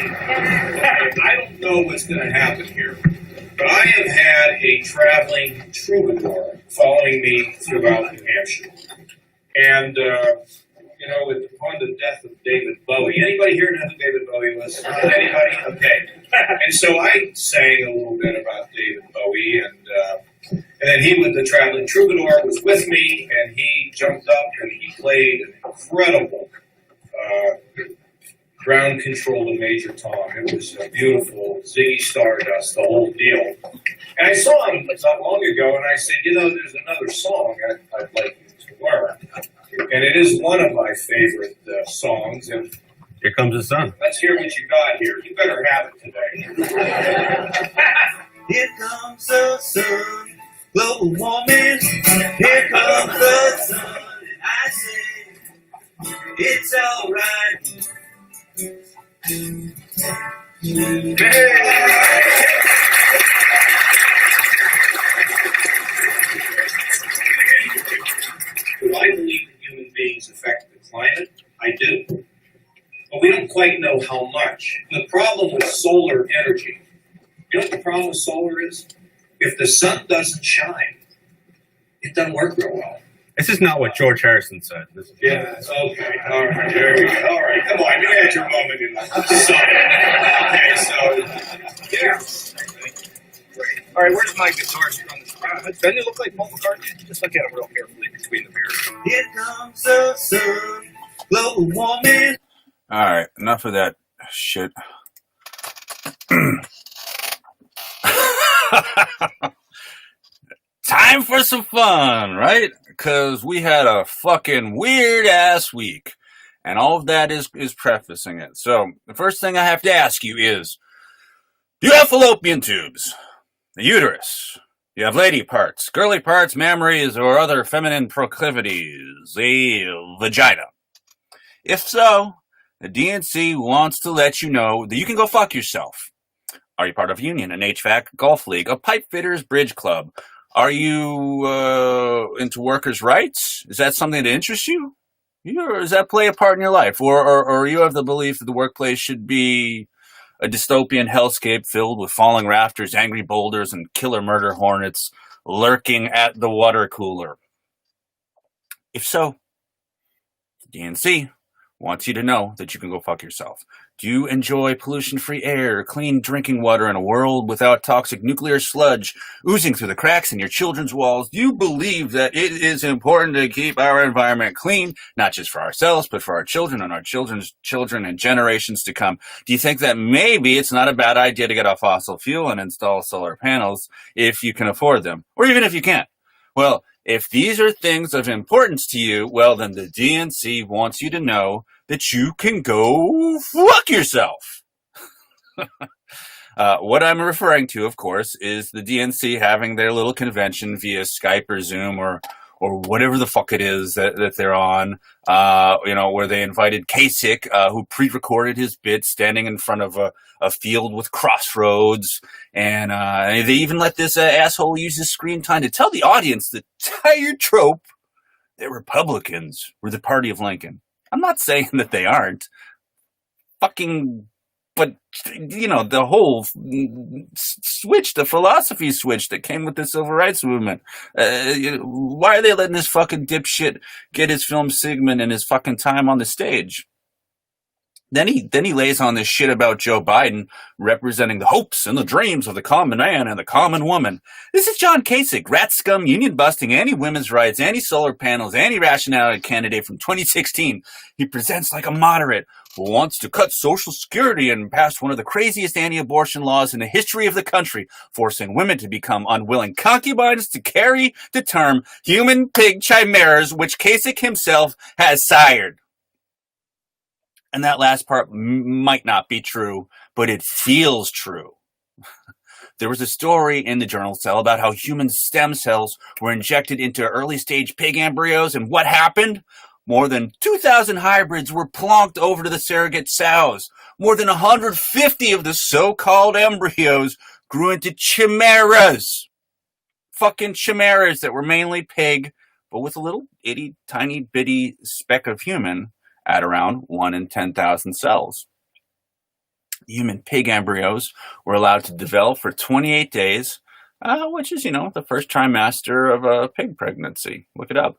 I don't know what's going to happen here, but I have had a traveling troubadour following me throughout New Hampshire. And, upon the death of David Bowie, anybody here know who David Bowie was? Anybody? Okay. And so I sang a little bit about David Bowie, and then he, with the traveling troubadour, was with me, and he jumped up and he played an incredible ground control to Major Tom. It was a beautiful Ziggy Stardust, the whole deal. And I saw him not long ago, and I said, there's another song I'd like you to learn. And it is one of my favorite songs. And here comes the sun. Let's hear what you got here. You better have it today. Here comes the sun, global warming. Here comes the sun, and I say, it's all right. Do I believe that human beings affect the climate? I do. But we don't quite know how much. The problem with solar energy, you know what the problem with solar is? If the sun doesn't shine, it doesn't work real well. This is not what George Harrison said. Yeah, okay. All right, there we go. All right, come on. You had your moment in the sun. Okay, so, yeah. All right, where's my guitar from this crowd? Doesn't it look like Paul McCartney? Just look at him real carefully between the mirrors. Here comes the sun, global warming. All right, enough of that shit. Time for some fun, right? Because we had a fucking weird-ass week. And all of that is prefacing it. So, the first thing I have to ask you is, do you have fallopian tubes? The uterus? You have lady parts, girly parts, mammaries, or other feminine proclivities? The vagina? If so, the DNC wants to let you know that you can go fuck yourself. Are you part of a union, an HVAC golf league, a pipe fitters bridge club? Are you into workers' rights? Is that something that interests you? Or does that play a part in your life? Or you have the belief that the workplace should be a dystopian hellscape filled with falling rafters, angry boulders, and killer murder hornets lurking at the water cooler? If so, the DNC wants you to know that you can go fuck yourself. Do you enjoy pollution-free air, clean drinking water, and a world without toxic nuclear sludge oozing through the cracks in your children's walls? Do you believe that it is important to keep our environment clean, not just for ourselves, but for our children and our children's children and generations to come? Do you think that maybe it's not a bad idea to get off fossil fuel and install solar panels if you can afford them, or even if you can't? Well, if these are things of importance to you, well, then the DNC wants you to know that you can go fuck yourself. What I'm referring to, of course, is the DNC having their little convention via Skype or Zoom or whatever the fuck it is that they're on, where they invited Kasich, who pre-recorded his bit standing in front of a field with crossroads. And they even let this asshole use his screen time to tell the audience the tired trope that Republicans were the party of Lincoln. I'm not saying that they aren't. But, the whole switch, the philosophy switch that came with the civil rights movement. Why are they letting this fucking dipshit get his film Sigmund and his fucking time on the stage? Then he lays on this shit about Joe Biden representing the hopes and the dreams of the common man and the common woman. This is John Kasich, rat scum, union-busting, anti-women's rights, anti-solar panels, anti-rationality candidate from 2016. He presents like a moderate who wants to cut Social Security and pass one of the craziest anti-abortion laws in the history of the country, forcing women to become unwilling concubines to carry to term human pig chimeras, which Kasich himself has sired. And that last part might not be true, but it feels true. There was a story in the Journal Cell about how human stem cells were injected into early-stage pig embryos, and what happened? More than 2,000 hybrids were plonked over to the surrogate sows. More than 150 of the so-called embryos grew into chimeras. Fucking chimeras that were mainly pig, but with a little itty, tiny, bitty speck of human at around 1 in 10,000 cells. human pig embryos were allowed to develop for 28 days, which is, the first trimester of a pig pregnancy. Look it up.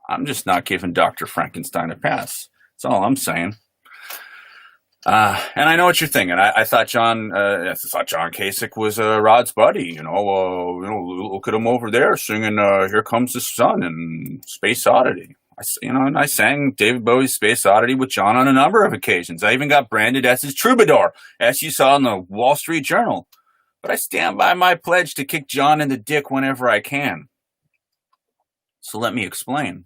I'm just not giving Dr. Frankenstein a pass. That's all I'm saying. And I know what you're thinking. I thought John Kasich was Rod's buddy. Look at him over there singing "Here Comes the Sun" and Space Oddity. And I sang David Bowie's Space Oddity with John on a number of occasions. I even got branded as his troubadour, as you saw in the Wall Street Journal. But I stand by my pledge to kick John in the dick whenever I can. So let me explain.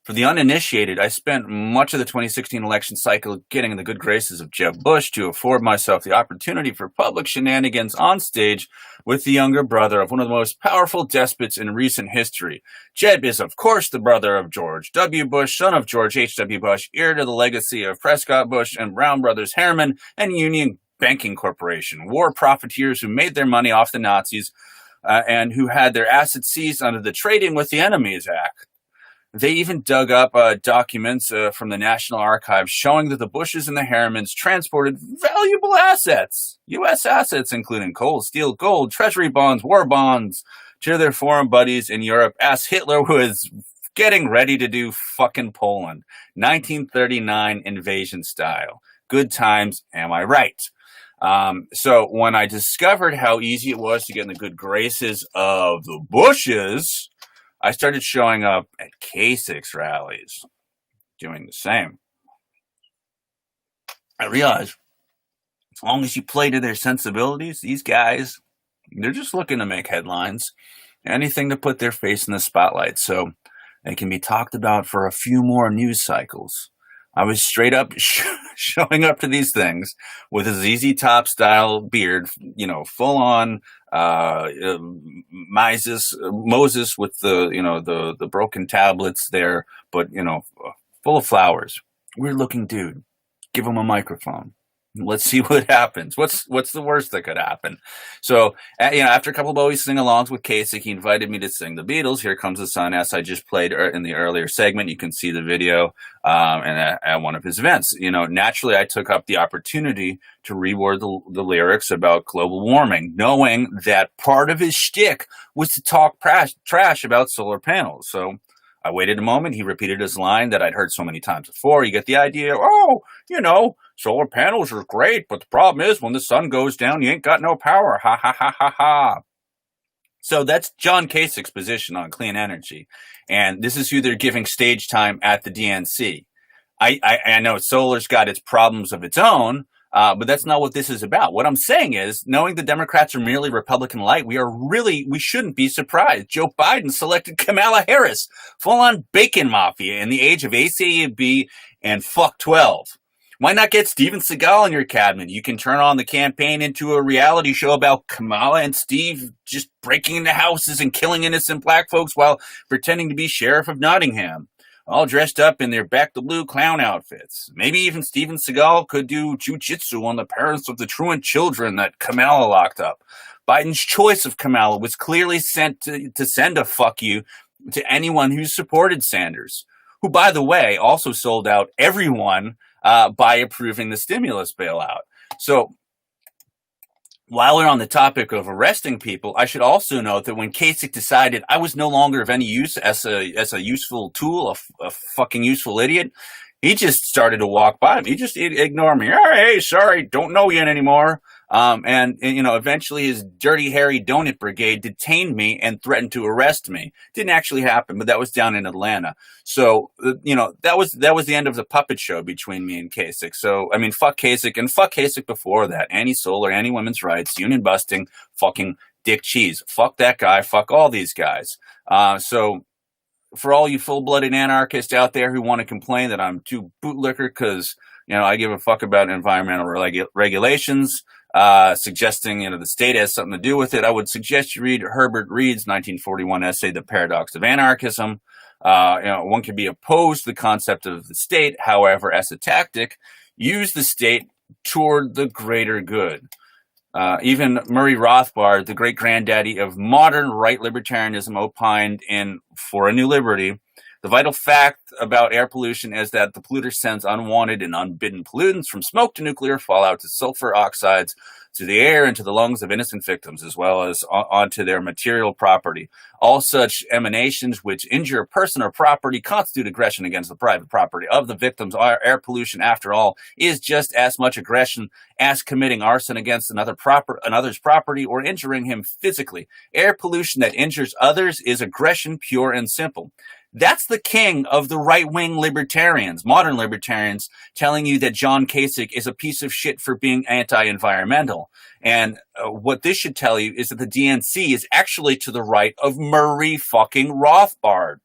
For the uninitiated, I spent much of the 2016 election cycle getting in the good graces of Jeb Bush to afford myself the opportunity for public shenanigans on stage with the younger brother of one of the most powerful despots in recent history. Jeb is, of course, the brother of George W. Bush, son of George H.W. Bush, heir to the legacy of Prescott Bush and Brown Brothers Harriman and Union Banking Corporation, war profiteers who made their money off the Nazis and who had their assets seized under the Trading with the Enemies Act. They even dug up documents from the National Archives showing that the Bushes and the Harrimans transported valuable assets, U.S. assets, including coal, steel, gold, treasury bonds, war bonds, to their foreign buddies in Europe, as Hitler was getting ready to do fucking Poland. 1939 invasion style. Good times, am I right? So when I discovered how easy it was to get in the good graces of the Bushes, I started showing up at Kasich's rallies, doing the same. I realized as long as you play to their sensibilities, these guys, they're just looking to make headlines, anything to put their face in the spotlight so they can be talked about for a few more news cycles. I was straight up showing up to these things with a ZZ Top style beard, full on Moses with the broken tablets there, but full of flowers. Weird looking dude. Give him a microphone. Let's see what happens. What's the worst that could happen? So, after a couple of Bowie sing-alongs with Kasich, he invited me to sing the Beatles' "Here Comes the Sun," as I just played in the earlier segment. You can see the video and at one of his events. Naturally, I took up the opportunity to reword the lyrics about global warming, knowing that part of his shtick was to talk trash about solar panels. So I waited a moment. He repeated his line that I'd heard so many times before. You get the idea. Solar panels are great, but the problem is when the sun goes down, you ain't got no power. Ha, ha, ha, ha, ha. So that's John Kasich's position on clean energy. And this is who they're giving stage time at the DNC. I know solar's got its problems of its own, but that's not what this is about. What I'm saying is, knowing the Democrats are merely Republican light, we shouldn't be surprised. Joe Biden selected Kamala Harris, full-on bacon mafia in the age of ACAB and fuck 12. Why not get Steven Seagal in your cabinet? You can turn on the campaign into a reality show about Kamala and Steve just breaking into houses and killing innocent black folks while pretending to be Sheriff of Nottingham, all dressed up in their back to blue clown outfits. Maybe even Steven Seagal could do jujitsu on the parents of the truant children that Kamala locked up. Biden's choice of Kamala was clearly sent to send a fuck you to anyone who supported Sanders, who, by the way, also sold out everyone by approving the stimulus bailout. So while we're on the topic of arresting people, I should also note that when Kasich decided I was no longer of any use as a useful tool, a fucking useful idiot, he just started to walk by me. He just ignored me. Oh, hey, sorry, don't know you anymore. And eventually his Dirty Harry Donut Brigade detained me and threatened to arrest me. Didn't actually happen, but that was down in Atlanta. So, that was the end of the puppet show between me and Kasich. So, fuck Kasich and fuck Kasich before that. Anti-solar, anti-women's rights, union busting, fucking dick cheese. Fuck that guy. Fuck all these guys. So for all you full-blooded anarchists out there who want to complain that I'm too bootlicker because, I give a fuck about environmental regulations, suggesting, the state has something to do with it, I would suggest you read Herbert Reed's 1941 essay, The Paradox of Anarchism. One can be opposed to the concept of the state, however, as a tactic, use the state toward the greater good. Even Murray Rothbard, the great granddaddy of modern right libertarianism, opined in For a New Liberty The vital fact about air pollution is that the polluter sends unwanted and unbidden pollutants from smoke to nuclear fallout to sulfur oxides to the air and to the lungs of innocent victims, as well as onto their material property. All such emanations which injure a person or property constitute aggression against the private property of the victims. Air pollution, after all, is just as much aggression as committing arson against another's property or injuring him physically. Air pollution that injures others is aggression, pure and simple. That's the king of the right-wing libertarians, modern libertarians, telling you that John Kasich is a piece of shit for being anti-environmental. And what this should tell you is that the DNC is actually to the right of Murray fucking Rothbard.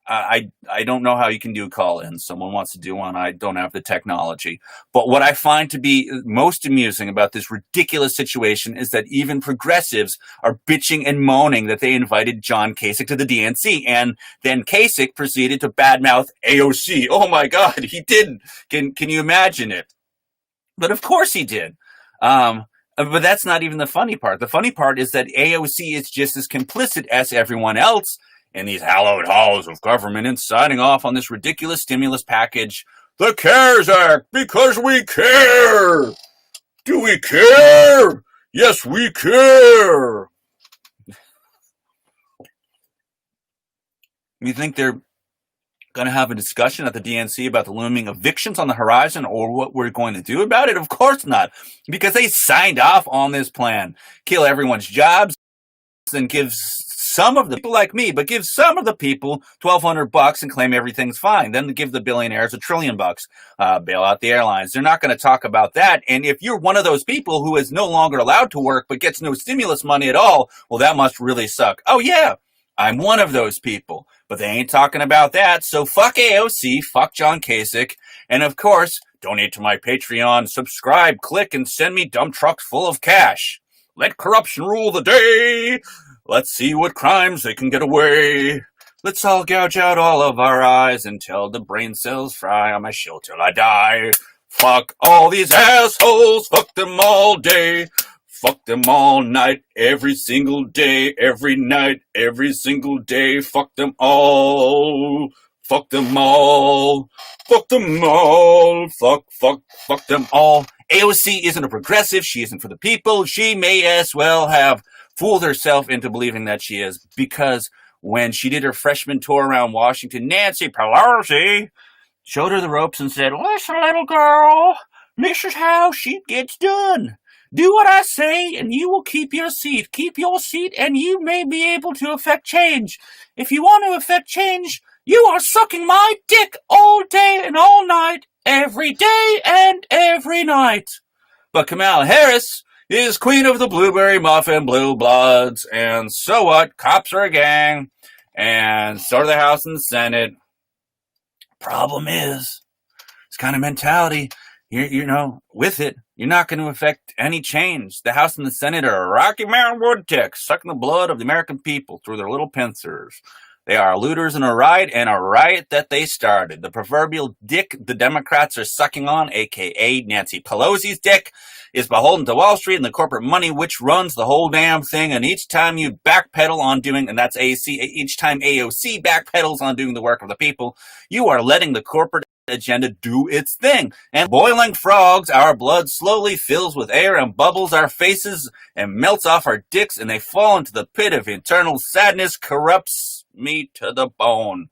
I don't know how you can do call-in. Someone wants to do one. I don't have the technology. But what I find to be most amusing about this ridiculous situation is that even progressives are bitching and moaning that they invited John Kasich to the DNC. And then Kasich proceeded to badmouth AOC. Oh my God, he didn't. Can you imagine it? But of course he did. But that's not even the funny part. The funny part is that AOC is just as complicit as everyone else in these hallowed halls of government and signing off on this ridiculous stimulus package, the CARES Act, because we care. Do we care? Yes, we care. You think they're going to have a discussion at the DNC about the looming evictions on the horizon or what we're going to do about it? Of course not, because they signed off on this plan. Kill everyone's jobs and give some of the people like me, but give some of the people $1,200 and claim everything's fine. Then give the billionaires $1 trillion, bail out the airlines. They're not going to talk about that. And if you're one of those people who is no longer allowed to work but gets no stimulus money at all, well, that must really suck. Oh yeah, I'm one of those people, but they ain't talking about that. So fuck AOC, fuck John Kasich, and of course, donate to my Patreon, subscribe, click, and send me dump trucks full of cash. Let corruption rule the day. Let's see what crimes they can get away. Let's all gouge out all of our eyes until the brain cells fry on my shield till I die. Fuck all these assholes. Fuck them all day. Fuck them all night. Every single day. Every night. Every single day. Fuck them all. Fuck them all. Fuck them all. Fuck them all. AOC isn't a progressive. She isn't for the people. She may as well have fooled herself into believing that she is, because when she did her freshman tour around Washington, Nancy Pelosi showed her the ropes and said, "Listen, little girl, this is how shit gets done. Do what I say and you will keep your seat. Keep your seat and you may be able to affect change. If you want to affect change, you are sucking my dick all day and all night, every day and every night." But Kamala Harris is queen of the blueberry muffin blue bloods, and so what? Cops are a gang, and so are the House and the Senate. Problem is, this kind of mentality, you know, with it, you're not going to affect any change. The House and the Senate are Rocky Mountain wood ticks, sucking the blood of the American people through their little pincers. They are looters in a riot that they started. The proverbial dick the Democrats are sucking on, a.k.a. Nancy Pelosi's dick, is beholden to Wall Street and the corporate money which runs the whole damn thing. And each time you backpedal on doing, and that's AOC, each time AOC backpedals on doing the work of the people, you are letting the corporate agenda do its thing. And boiling frogs, our blood slowly fills with air and bubbles our faces and melts off our dicks, and they fall into the pit of eternal sadness, corrupts me to the bone.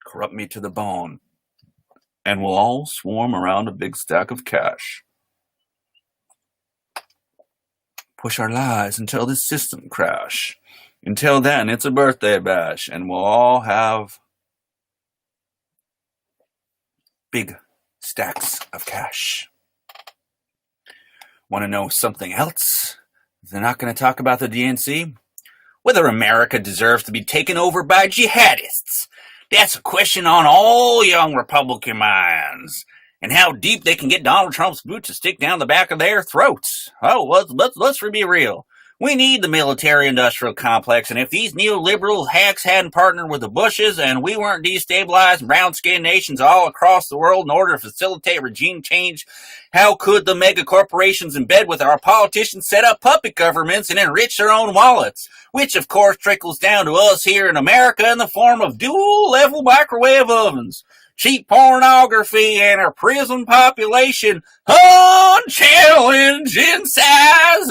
Corrupt me to the bone. And we'll all swarm around a big stack of cash. Push our lies until the system crash. Until then, it's a birthday bash, and we'll all have big stacks of cash. Want to know something else? They're not going to talk about the DNC? Whether America deserves to be taken over by jihadists. That's a question on all young Republican minds. And how deep they can get Donald Trump's boot to stick down the back of their throats. Oh, let's be real. We need the military-industrial complex, and if these neoliberal hacks hadn't partnered with the Bushes and we weren't destabilizing brown-skinned nations all across the world in order to facilitate regime change, how could the mega corporations in bed with our politicians set up puppet governments and enrich their own wallets? Which, of course, trickles down to us here in America in the form of dual-level microwave ovens, cheap pornography, and a prison population unchallenged in size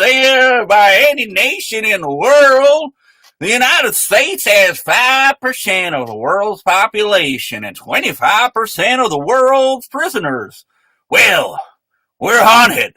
by any nation in the world. The United States has 5% of the world's population and 25% of the world's prisoners. Well, we're haunted.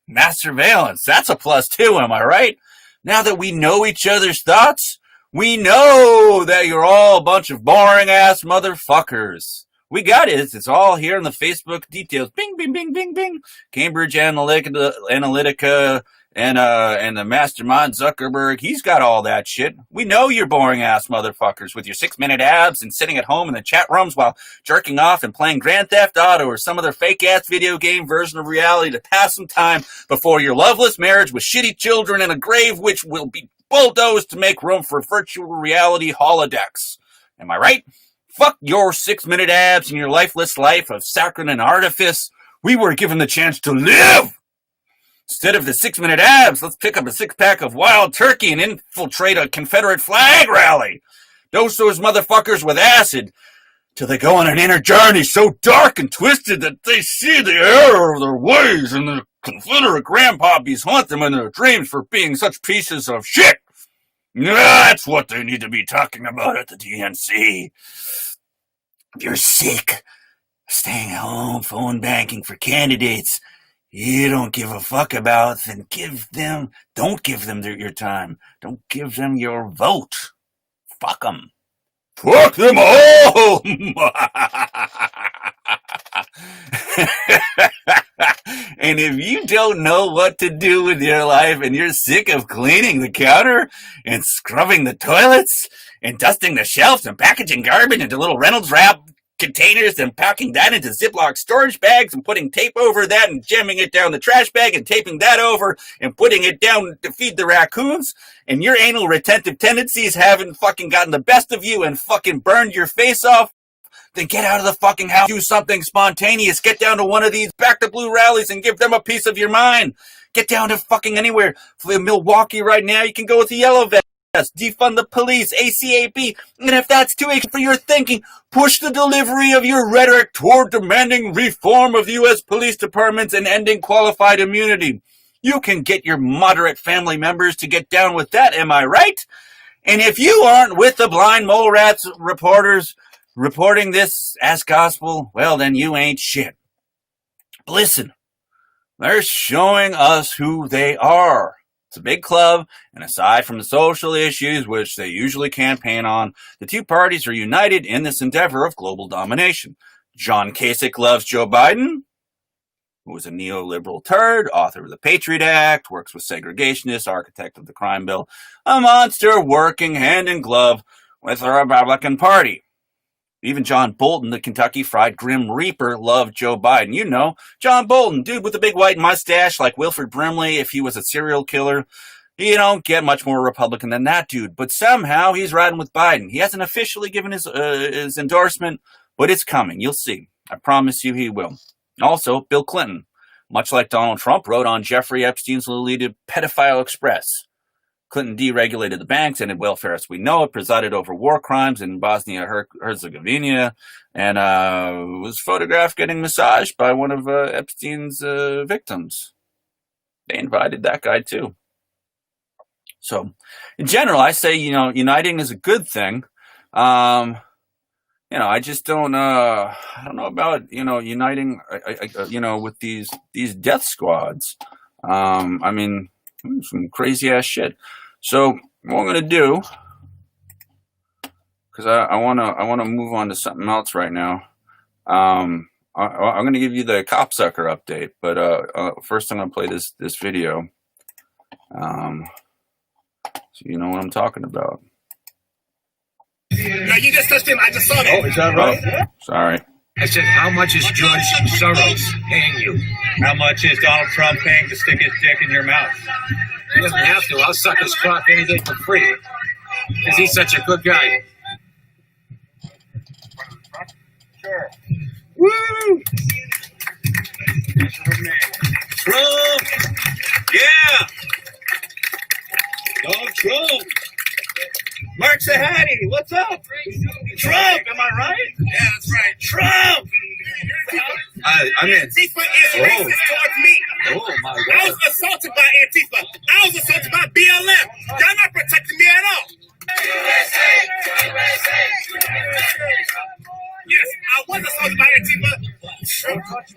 Mass surveillance. That's a plus too, am I right? Now that we know each other's thoughts, we know that you're all a bunch of boring-ass motherfuckers. We got it. It's all here in the Facebook details. Bing, bing, bing, bing, bing. Cambridge Analytica and the mastermind Zuckerberg. He's got all that shit. We know you're boring-ass motherfuckers with your 6-minute abs and sitting at home in the chat rooms while jerking off and playing Grand Theft Auto or some other fake-ass video game version of reality to pass some time before your loveless marriage with shitty children and a grave which will be bulldozed to make room for virtual reality holodecks. Am I right? Fuck your 6-minute abs and your lifeless life of saccharine and artifice. We were given the chance to live. Instead of the 6-minute abs, let's pick up a 6-pack of wild turkey and infiltrate a Confederate flag rally. Dose those motherfuckers with acid till they go on an inner journey so dark and twisted that they see the error of their ways and the Confederate grandpappies haunt them in their dreams for being such pieces of shit. That's what they need to be talking about at the DNC. If you're sick, staying at home, phone banking for candidates you don't give a fuck about, then don't give them your time. Don't give them your vote. Fuck them. Fuck them all! And if you don't know what to do with your life and you're sick of cleaning the counter and scrubbing the toilets and dusting the shelves and packaging garbage into little Reynolds wrap containers and packing that into Ziploc storage bags and putting tape over that and jamming it down the trash bag and taping that over and putting it down to feed the raccoons, and your anal retentive tendencies haven't fucking gotten the best of you and fucking burned your face off, then get out of the fucking house, do something spontaneous, get down to one of these Back to Blue rallies and give them a piece of your mind. Get down to fucking anywhere. For Milwaukee right now, you can go with the Yellow Vest. Defund the police, ACAB, and if that's too late for your thinking, push the delivery of your rhetoric toward demanding reform of U.S. police departments and ending qualified immunity. You can get your moderate family members to get down with that, am I right? And if you aren't with the blind mole rats reporters reporting this as gospel, well, then you ain't shit. But listen, they're showing us who they are. It's a big club, and aside from the social issues, which they usually campaign on, the two parties are united in this endeavor of global domination. John Kasich loves Joe Biden, who is a neoliberal turd, author of the Patriot Act, works with segregationists, architect of the crime bill, a monster working hand in glove with the Republican Party. Even John Bolton, the Kentucky Fried Grim Reaper, loved Joe Biden. You know, John Bolton, dude with a big white mustache like Wilford Brimley if he was a serial killer. You don't get much more Republican than that dude. But somehow he's riding with Biden. He hasn't officially given his endorsement, but it's coming. You'll see. I promise you he will. Also, Bill Clinton, much like Donald Trump, wrote on Jeffrey Epstein's Lolita Pedophile Express. Clinton deregulated the banks, ended welfare as we know it, presided over war crimes in Bosnia-Herzegovina, and was photographed getting massaged by one of Epstein's victims. They invited that guy too. So, in general, I say, uniting is a good thing. I just don't, I don't know about, uniting, with these death squads. Some crazy ass shit. So what I'm gonna do, because I wanna move on to something else right now. I'm gonna give you the Copsucker update, but first I'm gonna play this video, so you know what I'm talking about. No, you just touched him. I just saw that. Oh, is that right? Sorry. I said, how much is George Soros paying you? How much is Donald Trump paying to stick his dick in your mouth? He doesn't have to. I'll suck his cock any day for free. Because he's such a good guy. Sure. Woo! Trump! Yeah! Donald Trump! Mark Sahadi, what's up? Trump, am I right? Yeah, that's right. Trump! I'm in. Antifa is racist towards me. Oh my I God. was assaulted by Antifa. I was assaulted by BLM. Y'all not protecting me at all. Yes, I was assaulted by Antifa.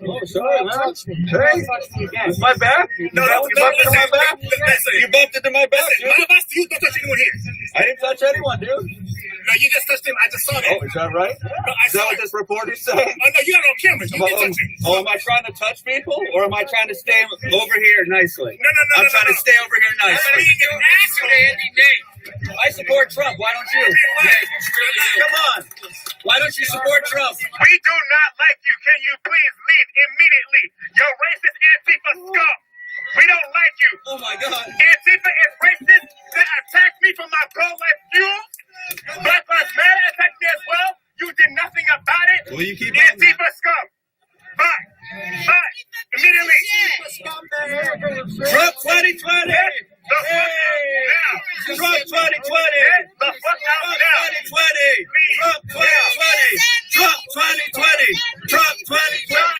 Oh, sorry, man. Hey, is my back? No, you bumped into my back? Listen, You bumped into my back, listen, my dude? advice to you, don't touch anyone here. I didn't touch anyone, dude. No, you just touched him. I just saw that. Oh, is that right? No, I Is saw that what it. this report is saying? Oh, no, you got it on camera. You did touch him. Oh, am I trying to touch people? Or am I trying to stay over here nicely? No, I'm trying to stay over here nicely. Being an asshole. I support Trump. Why don't you? Come on. Why don't you support Trump? We do not like you. Can you please leave immediately? You're racist Antifa scum. We don't like you. Oh my God. Antifa is racist. They attacked me for my pro-life views. Black Lives Matter attacked me as well. You did nothing about it. Will you keep Antifa scum. Bye. Bye. Immediately. Trump 2020. The fuck out now. Trump 2020. The fuck out now. 2020. Trump 2020. Trump 2020. Trump 2020.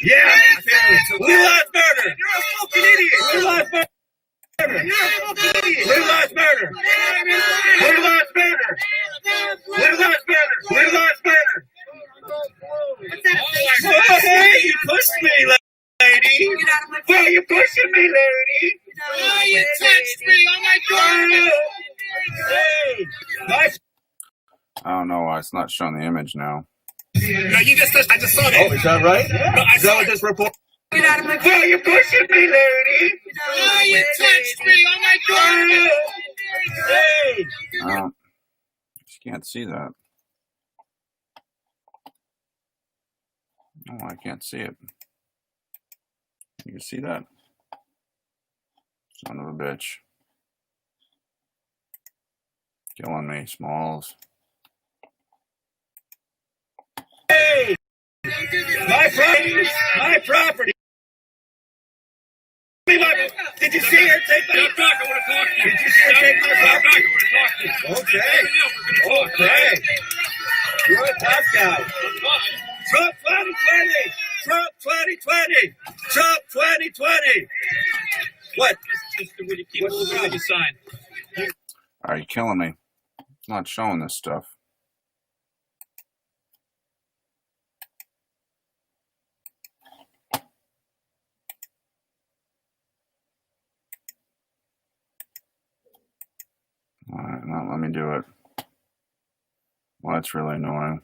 Yeah, me too. Blue Lives Matter. You're a fucking idiot. Blue Lives Matter. You're a fucking idiot. Blue Lives Matter. Blue Lives Matter. Blue Lives Matter. Blue Lives Matter. Oh, hey, you pushed me, lady. Why are you pushing me, lady? Oh, you touched me. Oh, my God. Hey, my I don't know why it's not showing the image now. No, you just touched. I just saw that. Oh, is that right? No, I Is that saw what it. this report? Why are you pushing me, lady? Oh, you touched me. Oh, my God. Hey. Just can't see that. No, I can't see it. You can see that? Son of a bitch. Killing me, Smalls. Hey! My property! My property! Did you see her take my Step back, I want to talk to you. Did you see her take my Step back, property? I want to talk to you. Okay. Okay. You're a tough guy. Trump 2020! Trump 2020! Trump 2020! What? Just when you keep moving with the sign. Are you killing me? It's not showing this stuff. Alright, now let me do it. Well, that's really annoying.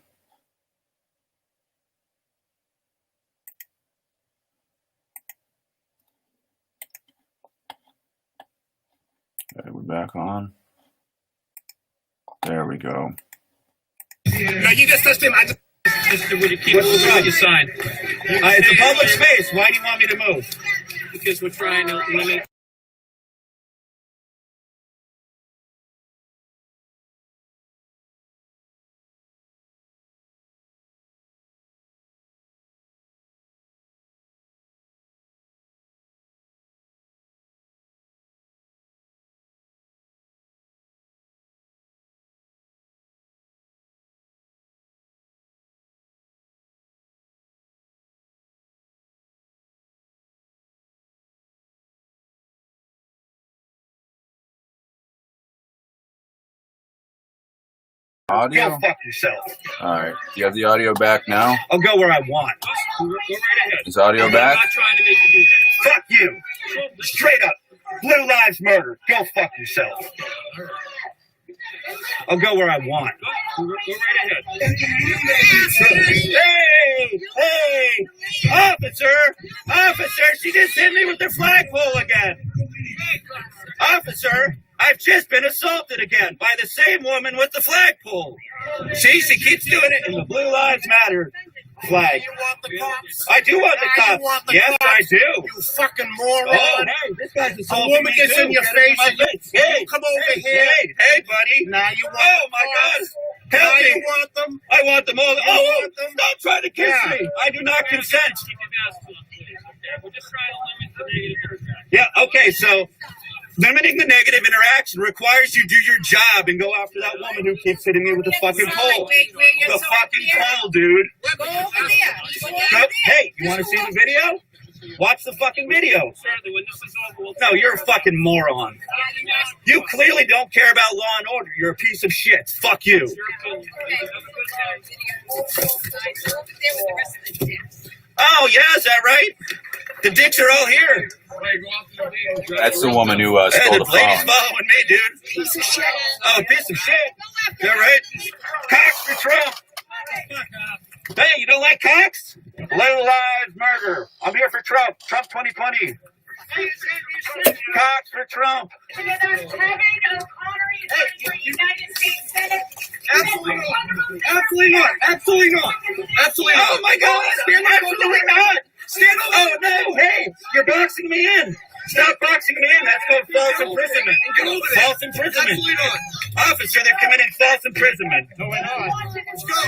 Okay, we're back on. There we go. No, you just touched him. I just. Just when you keep moving with the sign. It's a public space. Why do you want me to move? Because we're trying to limit Audio? Go fuck yourself. Alright. Do you have the audio back now? I'll go where I want. Go right ahead. Is audio I'm back? not trying to make you do that. Fuck you. Straight up. Blue Lives Murder. Go fuck yourself. I'll go where I want. Go right ahead. Hey! Officer, she just hit me with the flagpole again. Officer, I've just been assaulted again by the same woman with the flagpole. See, she keeps doing it in the Blue Lives Matter flag. You want the cops? I do want the Yeah, you cops. want the Yes, cops. I do. You fucking moron. Oh, hey, this guy's A assaulting woman me gets too. in your Get face my and you Hey, come over hey, here. Hey, buddy. Now you want Oh, the my God. cops. Help Now me. you want them. I want them all. You Oh, want them? stop trying to kiss Yeah. me. I do not consent. Keep your mask on, please. Okay? We're just trying to limit the negative interaction. Yeah, okay, so limiting the negative interaction requires you do your job and go after that woman who keeps hitting me with the fucking pole. The fucking pole, dude. Go over there. Nope. Hey, you want to see the video? Watch the fucking video. Certainly, when this is over, we'll No, you're a fucking moron. You clearly don't care about law and order. You're a piece of shit. Fuck you. your opinion. Have a good day. Oh, yeah, is that right? The dicks are all here. That's the woman who Hey, stole the the lady's phone. following me, dude. Piece of shit. Oh, piece of shit. Is that right? Cox for Trump. Hey, you don't like Cox? Blue Lives Murder. I'm here for Trump. Trump 2020. Cox for Trump. Absolutely not. Absolutely not. Absolutely not. Oh my God. Absolutely not. Stand up. Oh no. Hey, you're boxing me in. Stop boxing me in. That's called false imprisonment. Get over there. False imprisonment. Absolutely not. Officer, they're committing false imprisonment. No, we're not. Let's go.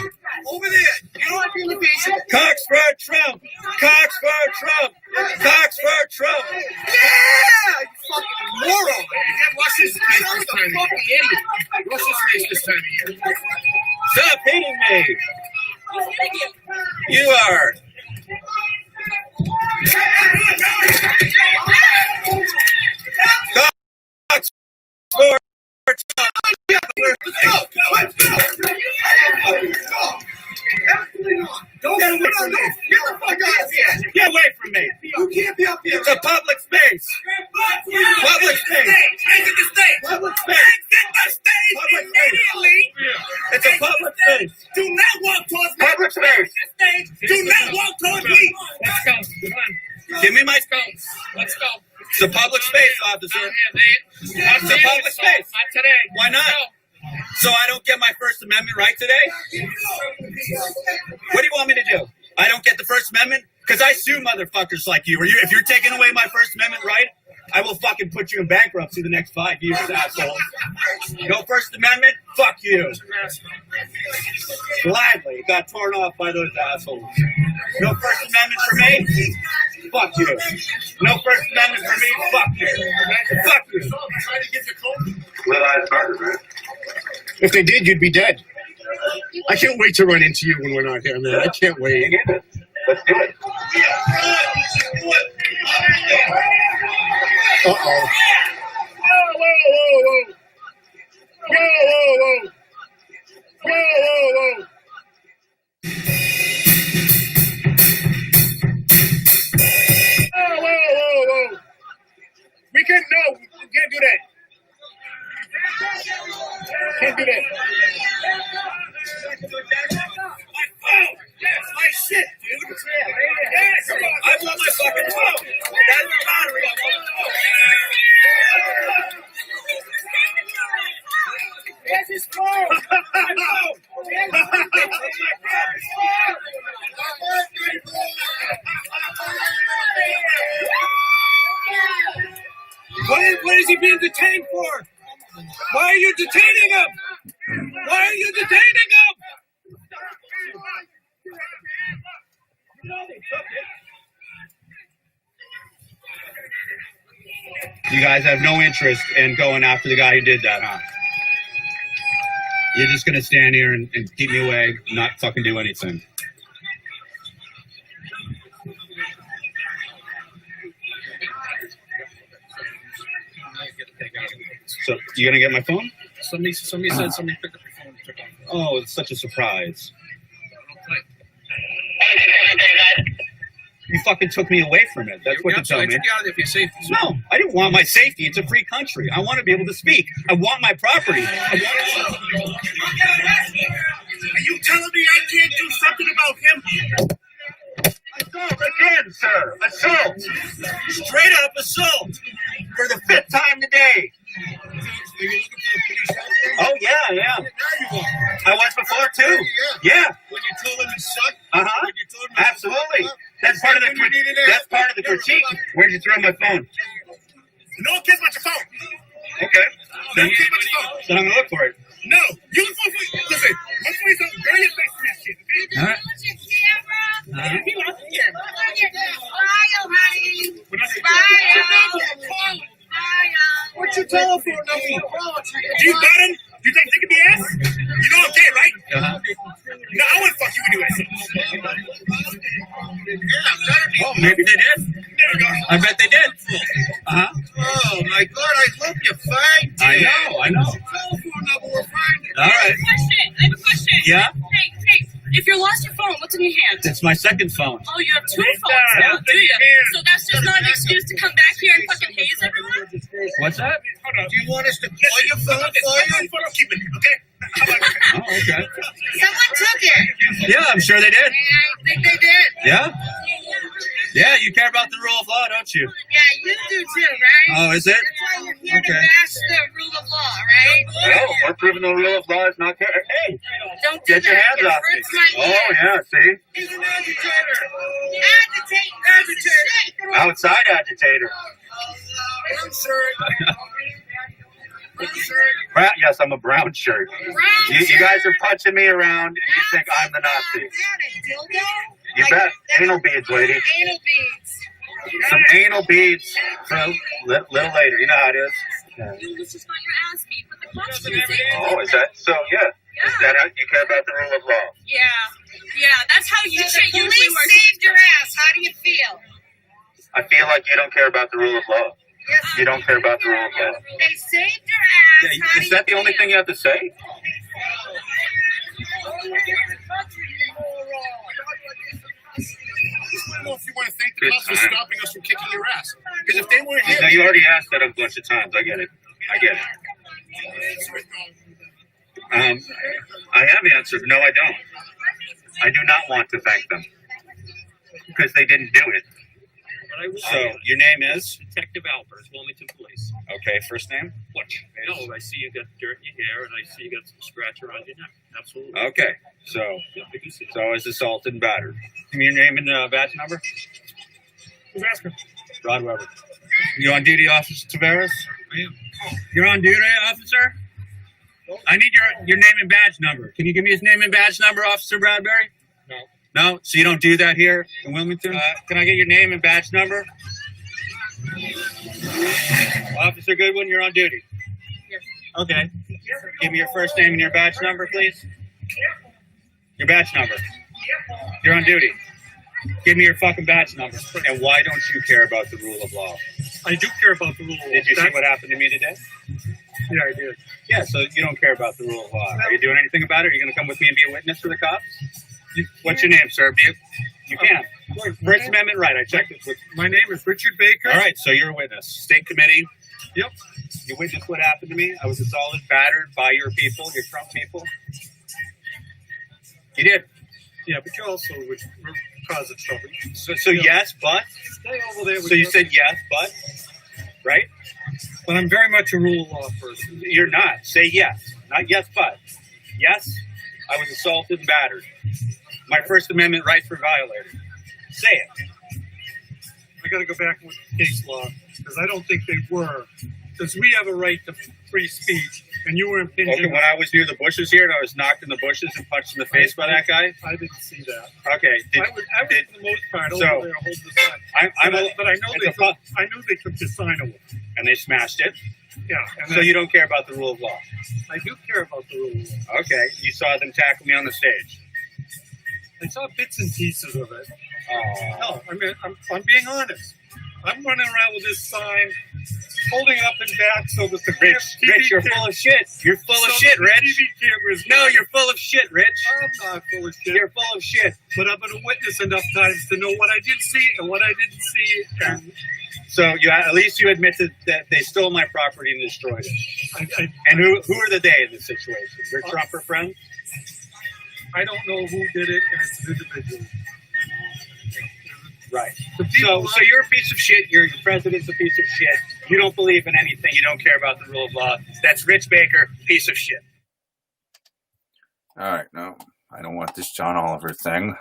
Over there. Get off your patient. Cox for Trump. Cox for Trump. Cox for Trump. Yeah! You fucking moron. Watch this face this time of year. Watch this face this time of year. Stop hitting me. You are. Cox for Trump. Let's go. Absolutely not. Don't get away from me. Get the fuck out of here. Get away from me. You can't be up here. It's a public space. Public space. Exit the stage. Public space. Exit the stage Public space. immediately. It's a public space. Do not walk towards me. Public space. Stage. Do not walk towards me. Let's go. Come on. Give me my. Let's go. It's a public space, officer. It's a public space. Not today. Why not? So I don't get my First Amendment right today? What do you want me to do? I don't get the First Amendment? Because I sue motherfuckers like you. If you're taking away my First Amendment right, I will fucking put you in bankruptcy the next 5 years, asshole. No First Amendment? Fuck you. Gladly. It got torn off by those assholes. No First Amendment for me? Fuck you. No First Amendment for me? Fuck you. Fuck you. Blue Lives Murder, man. If they did, you'd be dead. I can't wait to run into you when we're not here, man. I can't wait. Let's do it. Uh-oh. Whoa, whoa, whoa, whoa. Whoa, whoa, whoa. Whoa, whoa, whoa. Whoa, whoa, whoa, whoa. We can't do that. Can't do that. My phone! Yes, my shit, dude! Yeah, come on. I want my fucking phone! That's the battery on my phone! Where's his phone? What is he being detained for? Why are you detaining him? Why are you detaining him? You guys have no interest in going after the guy who did that, huh? You're just gonna stand here and keep me away, not fucking do anything. So you gonna get my phone? Somebody said somebody picked up your phone and took off. Oh, it's such a surprise. You fucking took me away from it. That's what you told me. If you're safe. No, I didn't want my safety. It's a free country. I want to be able to speak. I want my property. Are you telling me I can't do something about him? Assault again, sir. Assault. Straight up assault for the 5th time today. Oh yeah. I was before too. Yeah. When you told him he sucked? Uh-huh. When you told him he Absolutely. sucked? That's part of the When you needed that? that's part of the critique. Where'd you throw my phone? No one cares about your phone. Okay. No one cares about your phone. Then I'm gonna look for it. No. You listen, I'm going to bury your face in that shit. Okay? All right. What's your telephone number? Do you got him? You think they can be ass? You know I'm gay, right? Uh-huh. No, I wouldn't fuck you anyway. Oh, maybe they did. There we go. I bet they did. Uh-huh. Oh my God! I hope you find I know. telephone number. We'll find it. All right. I have a question. Yeah? Hey, if you lost your phone, what's in your hand? It's my second phone. Oh, you have 2 phones now, do you? So that's just not an excuse to come back here and fucking haze everyone? What's that? Do you want us to call your phone for you? Keep it, okay? How about that? Oh, okay. Someone took it. Yeah, I'm sure they did. I think they did. Yeah? Yeah, you care about the rule of law, don't you? Yeah, you do too, right? Oh, is it? That's why you're here to Okay. bash the rule of law, right? No, we're proving the rule of law is not fair. Hey, Don't do get your that. hands It off me. hurts my Oh, ears. yeah, see? He's an agitator. Agitate. Outside agitator. I'm sorry. Brown, yes, I'm a brown shirt. You guys are punching me around and you think I'm the Nazi. Dildo? You bet. Anal beads, lady. Anal beads. Some anal beads for a little later. You know how it is. You just got your ass beat with the question. Oh, is that so? Yeah. Is that how you care about the rule of law? Yeah, that's how you The shit usually police works. saved your ass. How do you feel? I feel like you don't care about the rule of law. Yes, You don't care about the rule of law. They saved your ass. Yeah, How is do that the you only feel? thing you have to say? I don't know if you want to thank the Good cops for time. stopping us from kicking your ass. Because if they weren't here, No, you already asked that a bunch of times. I get it. I have answered. No, I don't. I do not want to thank them because they didn't do it. So, your name is? Detective Alpers, Wilmington Police. Okay, first name? Butch. No, I see you got dirt in your hair, and I see you got some scratch around your neck. Absolutely. Okay, so Yeah, I do see that. so I was assaulted and battered. Give me your name and badge number. who's asking? Rod Weber. You on duty, Officer Tavares? I am. You're on duty, officer? I need your name and badge number. Can you give me his name and badge number, Officer Bradbury? No. No? So you don't do that here in Wilmington? Can I get your name and badge number? Officer Goodwin, you're on duty. Okay. Give me your first name and your badge number, please. Your badge number. You're on duty. Give me your fucking badge number. And why don't you care about the rule of law? I do care about the rule of law. Did you see what happened to me today? Yeah, I did. Yeah, so you don't care about the rule of law. Are you doing anything about it? Are you going to come with me and be a witness for the cops? What's your name, sir? You can. First Amendment right. I checked it. My name is Richard Baker. All right, so you're a witness. State committee. Yep. You witnessed what happened to me. I was assaulted, battered by your people, your Trump people. You did. Yeah, but you also were causing trouble. So yes, but. Stay over there. So you said yes, but. Right? But I'm very much a rule of law person. You're not. Say yes. Not yes, but. Yes, I was assaulted and battered. My First Amendment rights were violated. Say it. I got to go back with case law because I don't think they were. Because we have a right to free speech, and you were impinging. Okay, when I was near the bushes here and I was knocked in the bushes and punched in the face by that guy. I didn't see that. Okay. I was for the most part over so, there holding the sign. But I know they took the sign away. And they smashed it. Yeah. And So you don't care about the rule of law. I do care about the rule of law. Okay. You saw them tackle me on the stage. I saw bits and pieces of it. Oh. No, I mean, I'm being honest. I'm running around with this sign holding it up and back so that the Rich, you're full of shit. You're full of shit, Rich. TV cameras. No, you're full of shit, Rich. I'm not full of shit. You're full of shit. But I've been a witness enough times to know what I did see and what I didn't see. And So at least you admitted that they stole my property and destroyed it. And who are the they in this situation? Your Trumper friend? I don't know who did it, and it's an individual. Right. The people So you're a piece of shit. Your president's a piece of shit. You don't believe in anything. You don't care about the rule of law. That's Rich Baker, piece of shit. All right, no, I don't want this John Oliver thing.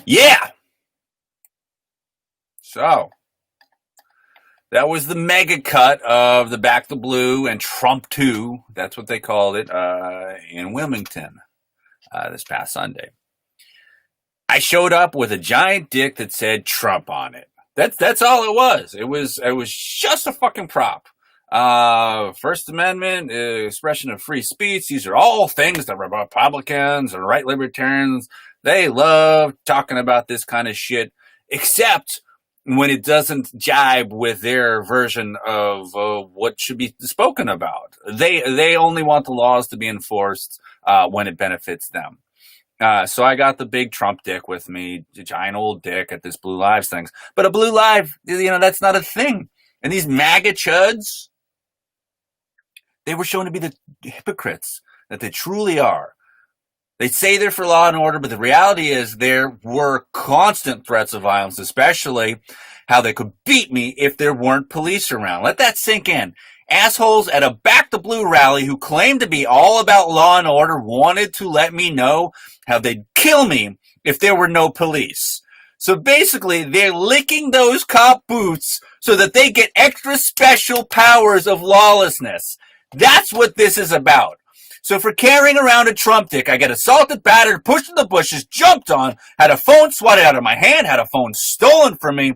Yeah. So that was the mega cut of the Back the Blue and Trump 2. That's what they called it in Wilmington this past Sunday. I showed up with a giant dick that said Trump on it. That's all it was. It was just a fucking prop. First Amendment, expression of free speech. These are all things that Republicans and right libertarians, they love talking about this kind of shit, except when it doesn't jibe with their version of what should be spoken about. They only want the laws to be enforced when it benefits them. So I got the big Trump dick with me, the giant old dick at this Blue Lives things. But a Blue Live, that's not a thing. And these MAGA chuds, they were shown to be the hypocrites that they truly are. They say they're for law and order, but the reality is there were constant threats of violence, especially how they could beat me if there weren't police around. Let that sink in. Assholes at a Back the Blue rally who claimed to be all about law and order wanted to let me know how they'd kill me if there were no police. So basically, they're licking those cop boots so that they get extra special powers of lawlessness. That's what this is about. So for carrying around a Trump dick, I get assaulted, battered, pushed in the bushes, jumped on, had a phone swatted out of my hand, had a phone stolen from me,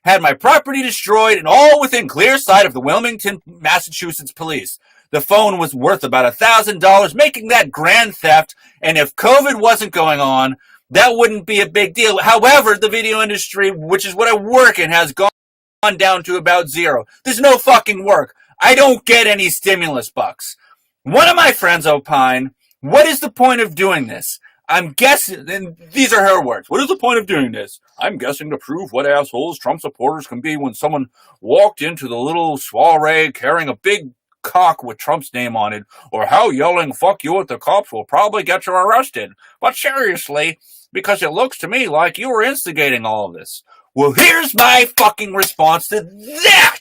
had my property destroyed, and all within clear sight of the Wilmington, Massachusetts police. The phone was worth about $1,000, making that grand theft, and if COVID wasn't going on, that wouldn't be a big deal. However, the video industry, which is what I work in, has gone down to about zero. There's no fucking work. I don't get any stimulus bucks. One of my friends opined, what is the point of doing this? I'm guessing, and these are her words, what is the point of doing this? I'm guessing to prove what assholes Trump supporters can be when someone walked into the little soiree carrying a big cock with Trump's name on it, or how yelling fuck you at the cops will probably get you arrested. But seriously, because it looks to me like you were instigating all of this. Well, here's my fucking response to that!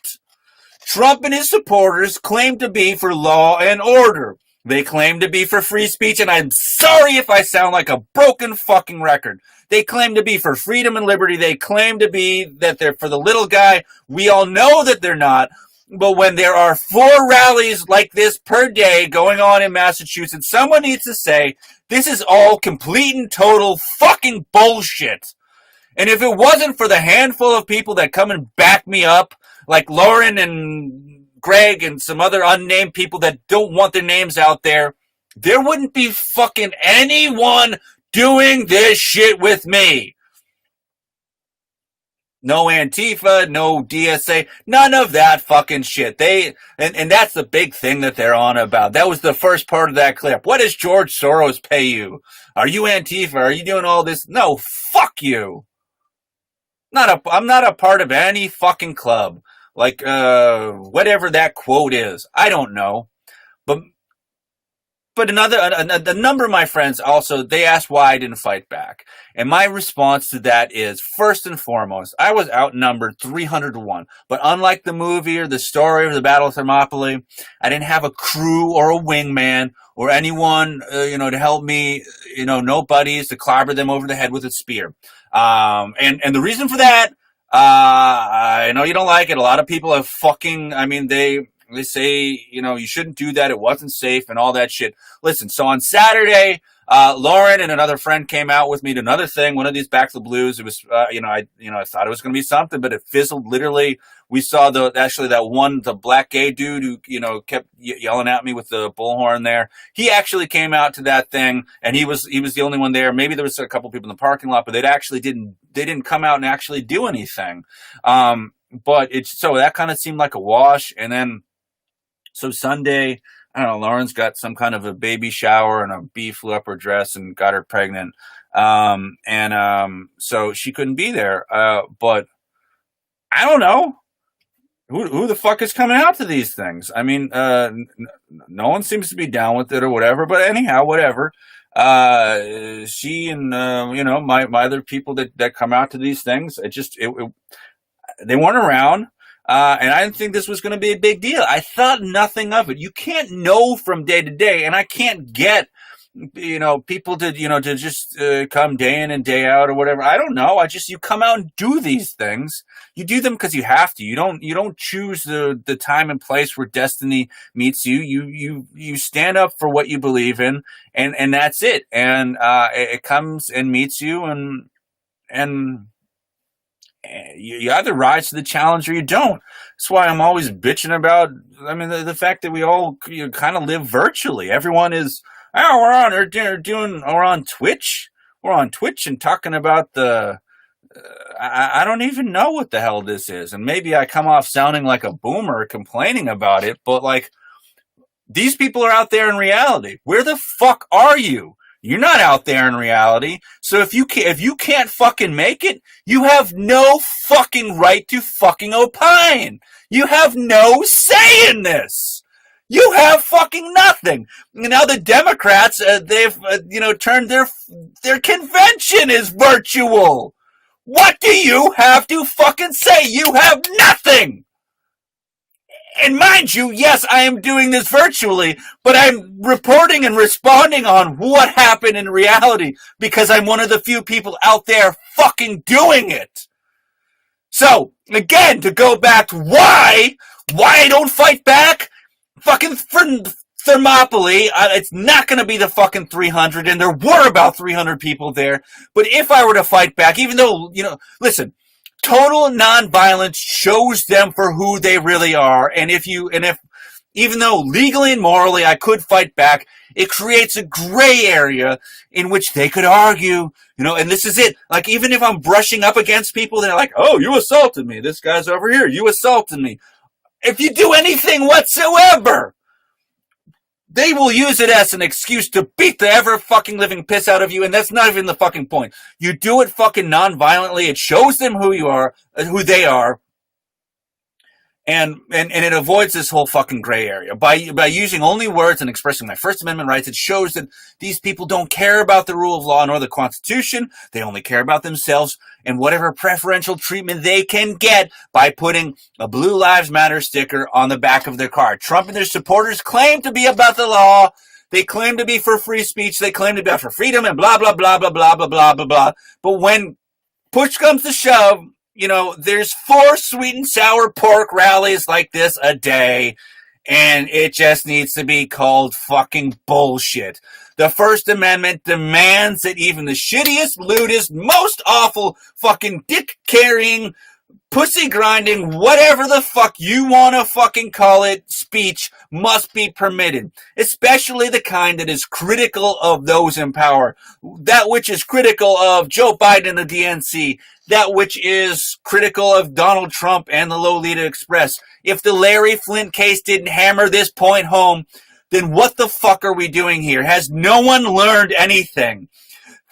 Trump and his supporters claim to be for law and order. They claim to be for free speech, and I'm sorry if I sound like a broken fucking record. They claim to be for freedom and liberty. They claim to be that they're for the little guy. We all know that they're not. But when there are 4 rallies like this per day going on in Massachusetts, someone needs to say, this is all complete and total fucking bullshit. And if it wasn't for the handful of people that come and back me up, like Lauren and Greg and some other unnamed people that don't want their names out there, there wouldn't be fucking anyone doing this shit with me. No Antifa, no DSA, none of that fucking shit. And that's the big thing that they're on about. That was the first part of that clip. What does George Soros pay you? Are you Antifa? Are you doing all this? No, fuck you. I'm not a part of any fucking club. Like, whatever that quote is. I don't know. But a number of my friends also, they asked why I didn't fight back. And my response to that is, first and foremost, I was outnumbered 300-1. But unlike the movie or the story of the Battle of Thermopylae, I didn't have a crew or a wingman or anyone, to help me, no buddies to clobber them over the head with a spear. And the reason for that, I know you don't like it. A lot of people have they say, you shouldn't do that. It wasn't safe and all that shit. Listen, so on Saturday, Lauren and another friend came out with me to another thing, one of these Back to the Blues. It was, I thought it was going to be something, but it fizzled. Literally, we saw the black gay dude who, kept yelling at me with the bullhorn there. He actually came out to that thing, and he was the only one there. Maybe there was a couple people in the parking lot, but they didn't come out and actually do anything. But so that kind of seemed like a wash. And then, so Sunday, I don't know, Lauren's got some kind of a baby shower and a bee flew up her dress and got her pregnant. So she couldn't be there. But I don't know who the fuck is coming out to these things. I mean, no one seems to be down with it or whatever, but anyhow, whatever. She and, my other people that come out to these things, they weren't around. And I didn't think this was going to be a big deal. I thought nothing of it. You can't know from day to day, and I can't get, people to just come day in and day out or whatever. I don't know. You come out and do these things. You do them because you have to. You don't choose the time and place where destiny meets you. You stand up for what you believe in, and that's it. And it comes and meets you, and you either rise to the challenge or you don't. That's why I'm always bitching about, the fact that we all kind of live virtually. Everyone is, we're on Twitch. We're on Twitch and talking about I don't even know what the hell this is. And maybe I come off sounding like a boomer complaining about it, but these people are out there in reality. Where the fuck are you? You're not out there in reality. So if you can't fucking make it, you have no fucking right to fucking opine. You have no say in this. You have fucking nothing. Now the Democrats, they've turned their convention is virtual. What do you have to fucking say? You have nothing. And mind you, yes, I am doing this virtually, but I'm reporting and responding on what happened in reality because I'm one of the few people out there fucking doing it. So, again, to go back to why I don't fight back, fucking for Thermopylae, it's not going to be the fucking 300, and there were about 300 people there, but if I were to fight back, even though, listen, total nonviolence shows them for who they really are. And if even though legally and morally I could fight back, it creates a gray area in which they could argue, and this is it. Even if I'm brushing up against people, they're like, oh, you assaulted me. This guy's over here. You assaulted me. If you do anything whatsoever, they will use it as an excuse to beat the ever fucking living piss out of you, and that's not even the fucking point. You do it fucking non-violently. It shows them who you are, who they are, and it avoids this whole fucking gray area. By using only words and expressing my First Amendment rights, it shows that these people don't care about the rule of law nor the Constitution. They only care about themselves and whatever preferential treatment they can get by putting a Blue Lives Matter sticker on the back of their car. Trump and their supporters claim to be about the law. They claim to be for free speech. They claim to be for freedom and blah, blah, blah, blah, blah, blah, blah, blah, blah. But when push comes to shove, there's 4 sweet and sour pork rallies like this a day, and it just needs to be called fucking bullshit. The First Amendment demands that even the shittiest, lewdest, most awful fucking dick-carrying, pussy-grinding, whatever the fuck you want to fucking call it, speech must be permitted. Especially the kind that is critical of those in power. That which is critical of Joe Biden and the DNC. That which is critical of Donald Trump and the Lolita Express. If the Larry Flint case didn't hammer this point home, then what the fuck are we doing here? Has no one learned anything?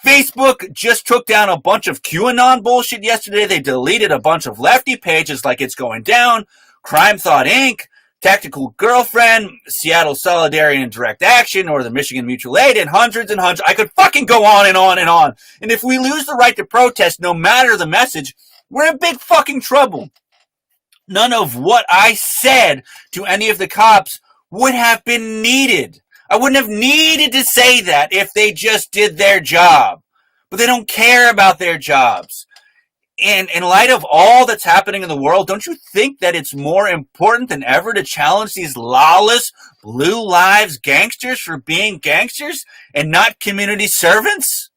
Facebook just took down a bunch of QAnon bullshit yesterday. They deleted a bunch of lefty pages like It's Going Down, Crime Thought Inc., Tactical Girlfriend, Seattle Solidarity and Direct Action, or the Michigan Mutual Aid, and hundreds and hundreds. I could fucking go on and on and on. And if we lose the right to protest, no matter the message, we're in big fucking trouble. None of what I said to any of the cops would have been needed. I wouldn't have needed to say that if they just did their job. But they don't care about their jobs. And in light of all that's happening in the world, don't you think that it's more important than ever to challenge these lawless blue lives gangsters for being gangsters and not community servants?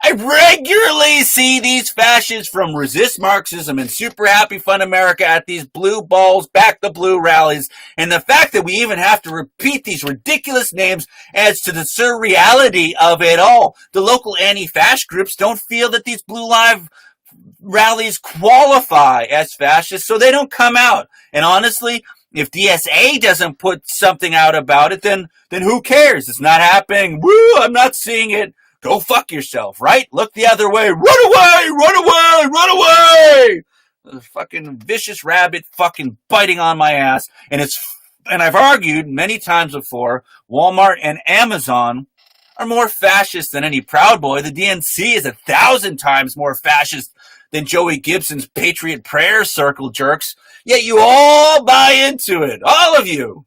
I regularly see these fascists from Resist Marxism and Super Happy Fun America at these blue balls, back the blue rallies, and the fact that we even have to repeat these ridiculous names adds to the surreality of it all. The local anti-fascist groups don't feel that these blue live rallies qualify as fascist, so they don't come out. And honestly, if DSA doesn't put something out about it, then who cares? It's not happening. Woo, I'm not seeing it. Go fuck yourself, right? Look the other way. Run away! Run away! Run away! The fucking vicious rabbit fucking biting on my ass. And I've argued many times before, Walmart and Amazon are more fascist than any Proud Boy. The DNC is 1,000 times more fascist than Joey Gibson's Patriot Prayer Circle jerks. Yet you all buy into it. All of you.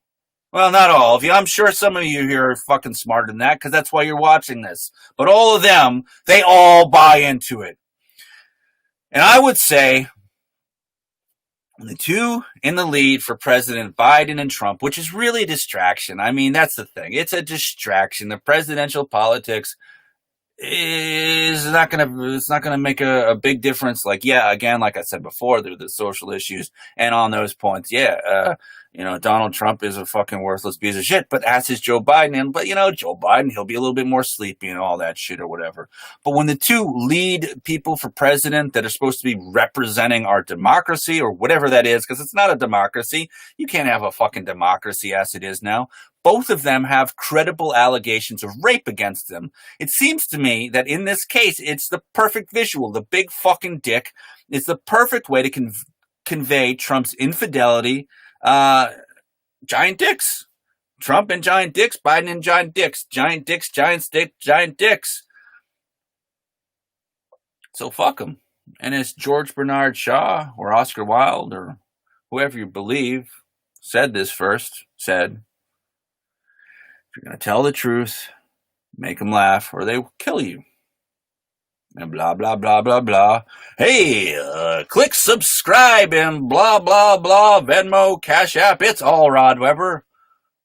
Well, not all of you. I'm sure some of you here are fucking smarter than that, because that's why you're watching this. But all of them, they all buy into it. And I would say the two in the lead for President Biden and Trump, which is really a distraction. I mean, that's the thing. It's a distraction. The presidential politics is not gonna make a big difference. Like, yeah, again, like I said before, there are the social issues, and on those points, Donald Trump is a fucking worthless piece of shit, but as is Joe Biden. But Joe Biden, he'll be a little bit more sleepy and all that shit or whatever. But when the two lead people for president that are supposed to be representing our democracy or whatever that is, because it's not a democracy, you can't have a fucking democracy as it is now. Both of them have credible allegations of rape against them. It seems to me that in this case, it's the perfect visual. The big fucking dick is the perfect way to convey Trump's infidelity. Giant dicks. Trump and giant dicks, Biden and giant dicks. Giant dicks, giant sticks, giant dicks. So fuck them. And as George Bernard Shaw or Oscar Wilde or whoever you believe said, if you're going to tell the truth, make them laugh or they will kill you. And blah, blah, blah, blah, blah. Hey, click subscribe and blah, blah, blah. Venmo, Cash App. It's all Rod Weber.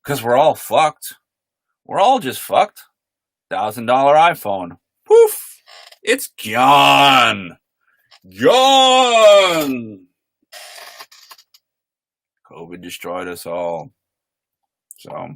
Because we're all fucked. We're all just fucked. $1,000 iPhone. Poof. It's gone. Gone. COVID destroyed us all. So